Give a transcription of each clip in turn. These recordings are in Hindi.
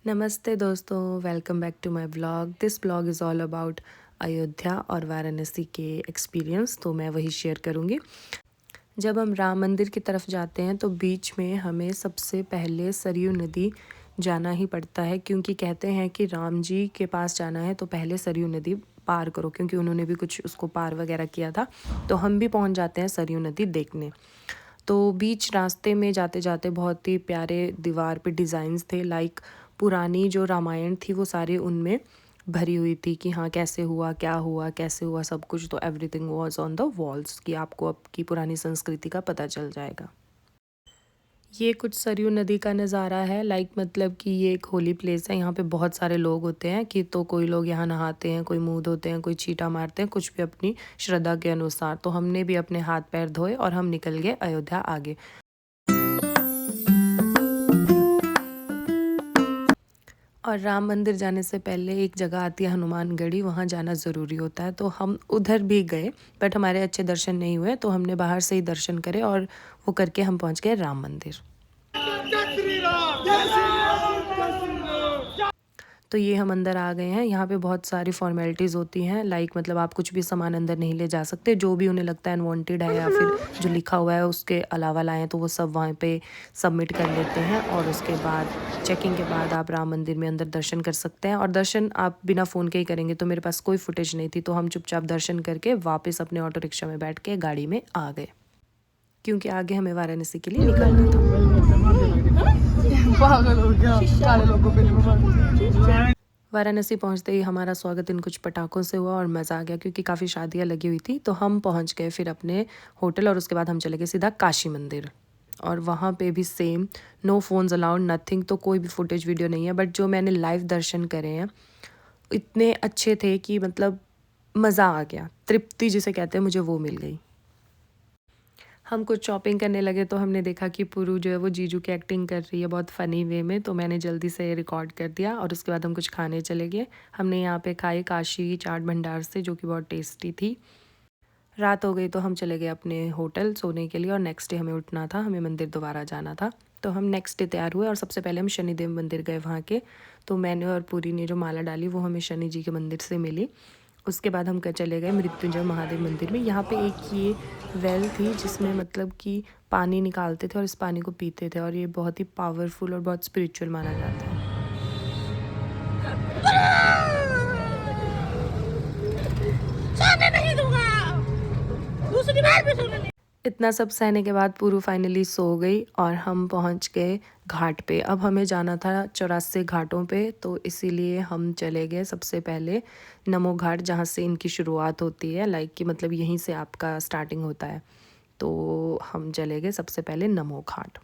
नमस्ते दोस्तों, welcome back to my blog. This blog is all about Ayodhya और वाराणसी के एक्सपीरियंस, तो मैं वही शेयर करूँगी। जब हम राम मंदिर की तरफ जाते हैं तो बीच में हमें सबसे पहले सरयू नदी जाना ही पड़ता है, क्योंकि कहते हैं कि राम जी के पास जाना है तो पहले सरयू नदी पार करो, क्योंकि उन्होंने भी कुछ उसको पार वगैरह किया था। तो हम भी पहुंच जाते हैं सरयू नदी देखने। तो बीच रास्ते में जाते जाते बहुत ही प्यारे दीवार पे डिज़ाइंस थे, लाइक पुरानी जो रामायण थी वो सारी उनमें भरी हुई थी कि हाँ कैसे हुआ, क्या हुआ, कैसे हुआ, सब कुछ। तो everything was on the walls कि आपको आपकी पुरानी संस्कृति का पता चल जाएगा। ये कुछ सरयू नदी का नज़ारा है, लाइक मतलब कि ये एक होली प्लेस है। यहाँ पे बहुत सारे लोग होते हैं कि तो कोई लोग यहाँ नहाते हैं, कोई मुँह धोते हैं, कोई छींटा मारते हैं, कुछ भी अपनी श्रद्धा के अनुसार। तो हमने भी अपने हाथ पैर धोए और हम निकल गए अयोध्या आगे। और राम मंदिर जाने से पहले एक जगह आती है हनुमानगढ़ी, वहाँ जाना ज़रूरी होता है। तो हम उधर भी गए, बट हमारे अच्छे दर्शन नहीं हुए, तो हमने बाहर से ही दर्शन करे और वो करके हम पहुँच गए राम मंदिर। तो ये हम अंदर आ गए हैं। यहाँ पे बहुत सारी फॉर्मेलिटीज़ होती हैं, लाइक मतलब आप कुछ भी सामान अंदर नहीं ले जा सकते। जो भी उन्हें लगता है अनवांटेड है या फिर जो लिखा हुआ है उसके अलावा लाएँ, तो वो सब वहाँ पे सबमिट कर लेते हैं। और उसके बाद चेकिंग के बाद आप राम मंदिर में अंदर दर्शन कर सकते हैं। और दर्शन आप बिना फ़ोन के ही करेंगे, तो मेरे पास कोई फुटेज नहीं थी, तो हम चुपचाप दर्शन करके वापस अपने ऑटो रिक्शा में बैठ के गाड़ी में आ गए, क्योंकि आगे हमें वाराणसी के लिए निकलना था। पागल हो गया, काले लोगों पे। वाराणसी पहुंचते ही हमारा स्वागत इन कुछ पटाखों से हुआ और मज़ा आ गया, क्योंकि काफ़ी शादियां लगी हुई थी। तो हम पहुंच गए फिर अपने होटल और उसके बाद हम चले गए सीधा काशी मंदिर। और वहाँ पे भी same, no phones allowed, nothing. तो कोई भी फुटेज वीडियो नहीं है, बट जो मैंने लाइव दर्शन करे हैं इतने अच्छे थे कि मतलब मज़ा आ गया। तृप्ति जिसे कहते हैं, मुझे वो मिल गई। हम कुछ शॉपिंग करने लगे तो हमने देखा कि पुरू जो है वो जीजू की एक्टिंग कर रही है बहुत फ़नी वे में, तो मैंने जल्दी से रिकॉर्ड कर दिया। और उसके बाद हम कुछ खाने चले गए। हमने यहाँ पे खाई काशी चाट भंडार से, जो कि बहुत टेस्टी थी। रात हो गई तो हम चले गए अपने होटल सोने के लिए, और नेक्स्ट डे हमें उठना था, हमें मंदिर दोबारा जाना था। तो हम नेक्स्ट डे तैयार हुए और सबसे पहले हम शनिदेव मंदिर गए वहाँ के। तो मैंने और पूरी ने जो माला डाली वो हमें शनि जी के मंदिर से मिली। उसके बाद हम चले गए मृत्युंजय महादेव मंदिर में। यहाँ पे एक ये वेल थी जिसमें मतलब कि पानी निकालते थे और इस पानी को पीते थे, और ये बहुत ही पावरफुल और बहुत स्पिरिचुअल माना जाता है। सोने नहीं दूंगा, दूसरी बार भी सोने नहीं। इतना सब सहने के बाद पूरू फाइनली सो गई और हम पहुंच गए घाट पे। अब हमें जाना था 84 घाटों पे, तो इसीलिए हम चले गए सबसे पहले नमो घाट, जहाँ से इनकी शुरुआत होती है, लाइक कि मतलब यहीं से आपका स्टार्टिंग होता है। तो हम चले गए सबसे पहले नमो घाट।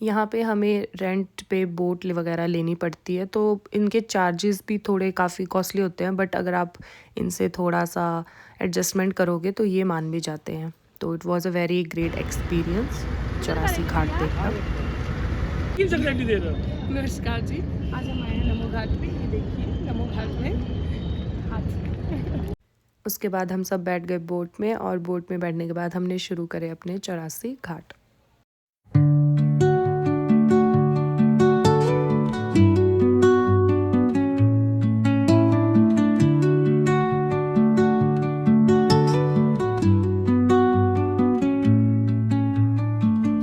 यहाँ पे हमें रेंट पे बोट वगैरह लेनी पड़ती है, तो इनके चार्जेस भी थोड़े काफ़ी कॉस्टली होते हैं, बट अगर आप इनसे थोड़ा सा एडजस्टमेंट करोगे तो ये मान भी जाते हैं। तो it was a very great experience 84 घाट देखना। नमस्कार जी, आज हम आए हैं नमो घाट पे। ये देखिए नमो घाट में हाथ। उसके बाद हम सब बैठ गए बोट में, और बोट में बैठने के बाद हमने शुरू करे अपने 84 घाट।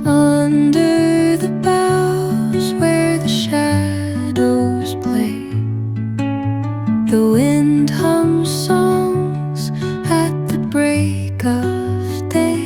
Under the boughs where the shadows play, the wind hums songs at the break of day.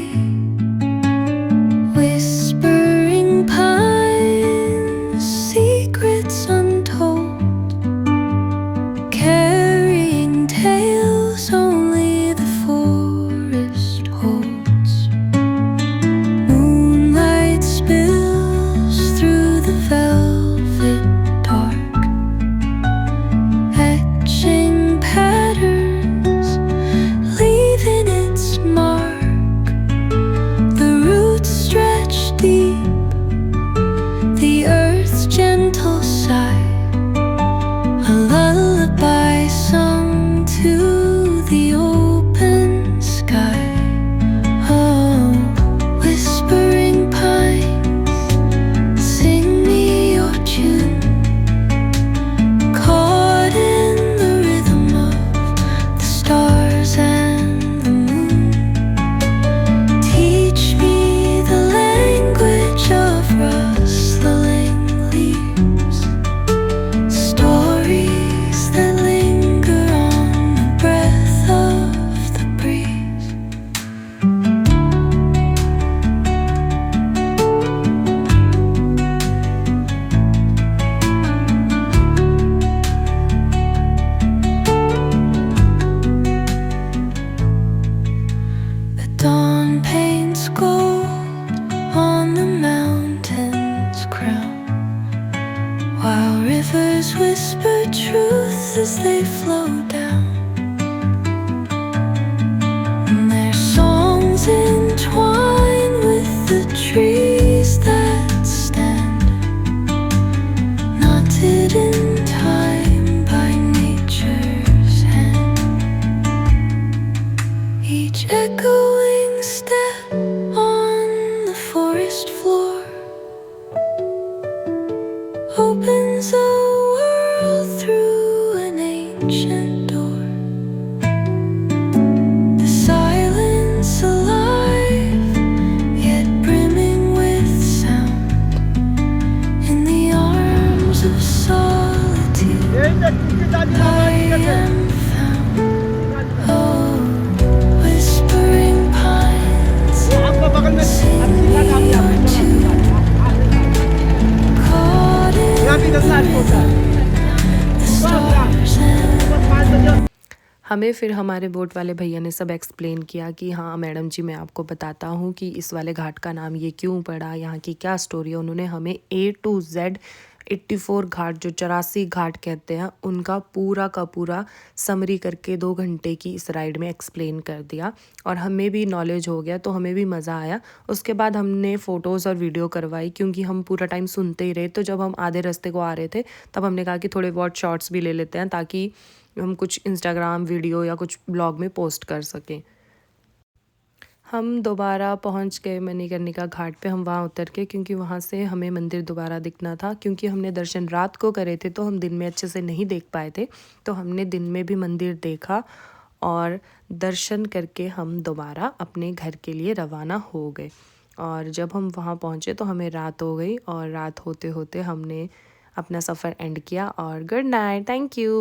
while rivers whisper truth as they flow down. And their songs entwine with the trees that stand, knotted in time by nature's hand. Each echoing step on the forest floor opens a world through an ancient door. The silence alive, yet brimming with sound, in the arms of solitude I am found. Oh, whispering pines, sing me your tune, caught in the stars and हमें फिर हमारे बोट वाले भैया ने सब एक्सप्लेन किया कि हाँ मैडम जी, मैं आपको बताता हूँ कि इस वाले घाट का नाम ये क्यों पड़ा, यहाँ की क्या स्टोरी है। उन्होंने हमें A to Z 84 घाट, जो 84 घाट कहते हैं, उनका पूरा का पूरा समरी करके 2 घंटे की इस राइड में एक्सप्लेन कर दिया और हमें भी नॉलेज हो गया, तो हमें भी मज़ा आया। उसके बाद हमने फ़ोटोज़ और वीडियो करवाई क्योंकि हम पूरा टाइम सुनते ही रहे। तो जब हम आधे रास्ते को आ रहे थे तब हमने कहा कि थोड़े बहुत शॉर्ट्स भी ले लेते हैं ताकि हम कुछ इंस्टाग्राम वीडियो या कुछ ब्लॉग में पोस्ट कर सकें। हम दोबारा पहुंच गए मणिकर्णिका घाट पे। हम वहाँ उतर के, क्योंकि वहाँ से हमें मंदिर दोबारा दिखना था, क्योंकि हमने दर्शन रात को करे थे तो हम दिन में अच्छे से नहीं देख पाए थे। तो हमने दिन में भी मंदिर देखा और दर्शन करके हम दोबारा अपने घर के लिए रवाना हो गए। और जब हम वहाँ पहुँचे तो हमें रात हो गई और रात होते होते हमने अपना सफ़र एंड किया। और गुड नाइट, थैंक यू।